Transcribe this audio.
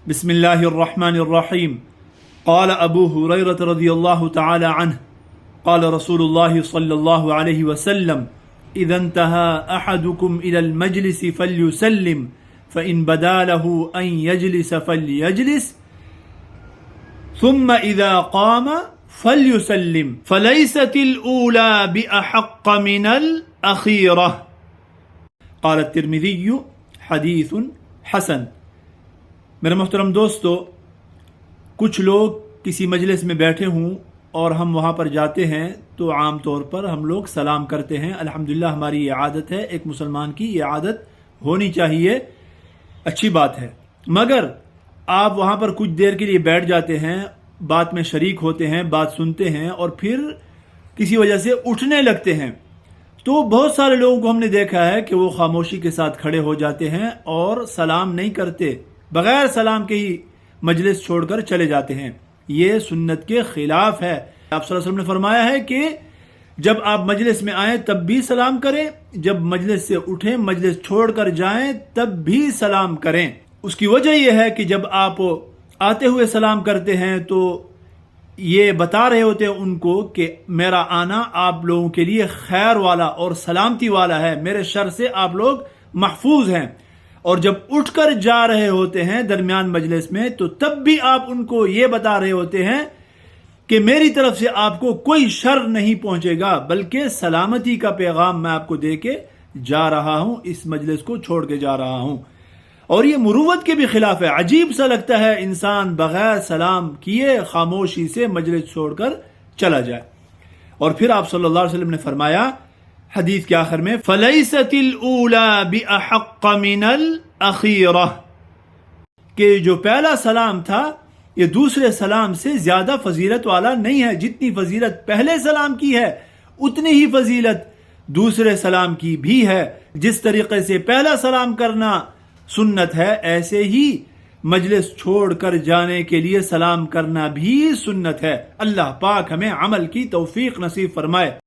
بسم الله الرحمن الرحيم. قال أبو هريرة رضي الله تعالى عنه قال رسول الله صلى الله عليه وسلم: إذا انتهى أحدكم إلى المجلس فليسلم، فإن بدا له أن يجلس فليجلس، ثم إذا قام فليسلم، فليست الأولى بأحق من الأخيرة. قال الترمذي: حدیث حسن. میرے محترم دوستو، کچھ لوگ کسی مجلس میں بیٹھے ہوں اور ہم وہاں پر جاتے ہیں تو عام طور پر ہم لوگ سلام کرتے ہیں. الحمدللہ ہماری یہ عادت ہے، ایک مسلمان کی یہ عادت ہونی چاہیے، اچھی بات ہے. مگر آپ وہاں پر کچھ دیر کے لیے بیٹھ جاتے ہیں، بات میں شریک ہوتے ہیں، بات سنتے ہیں اور پھر کسی وجہ سے اٹھنے لگتے ہیں، تو بہت سارے لوگوں کو ہم نے دیکھا ہے کہ وہ خاموشی کے ساتھ کھڑے ہو جاتے ہیں اور سلام نہیں کرتے، بغیر سلام کے ہی مجلس چھوڑ کر چلے جاتے ہیں. یہ سنت کے خلاف ہے. آپ صلی اللہ علیہ وسلم نے فرمایا ہے کہ جب آپ مجلس میں آئیں تب بھی سلام کریں، جب مجلس سے اٹھیں، مجلس چھوڑ کر جائیں تب بھی سلام کریں. اس کی وجہ یہ ہے کہ جب آپ آتے ہوئے سلام کرتے ہیں تو یہ بتا رہے ہوتے ہیں ان کو کہ میرا آنا آپ لوگوں کے لیے خیر والا اور سلامتی والا ہے، میرے شر سے آپ لوگ محفوظ ہیں. اور جب اٹھ کر جا رہے ہوتے ہیں درمیان مجلس میں تو تب بھی آپ ان کو یہ بتا رہے ہوتے ہیں کہ میری طرف سے آپ کو کوئی شر نہیں پہنچے گا، بلکہ سلامتی کا پیغام میں آپ کو دے کے جا رہا ہوں، اس مجلس کو چھوڑ کے جا رہا ہوں. اور یہ مروت کے بھی خلاف ہے. عجیب سا لگتا ہے انسان بغیر سلام کیے خاموشی سے مجلس چھوڑ کر چلا جائے. اور پھر آپ صلی اللہ علیہ وسلم نے فرمایا حدیث کے آخر میں: فَلَيْسَتِ الْأُولَى بِأَحَقَّ مِنَ الْأَخِيرَةِ، کہ جو پہلا سلام تھا یہ دوسرے سلام سے زیادہ فضیلت والا نہیں ہے. جتنی فضیلت پہلے سلام کی ہے اتنی ہی فضیلت دوسرے سلام کی بھی ہے. جس طریقے سے پہلا سلام کرنا سنت ہے، ایسے ہی مجلس چھوڑ کر جانے کے لیے سلام کرنا بھی سنت ہے. اللہ پاک ہمیں عمل کی توفیق نصیب فرمائے.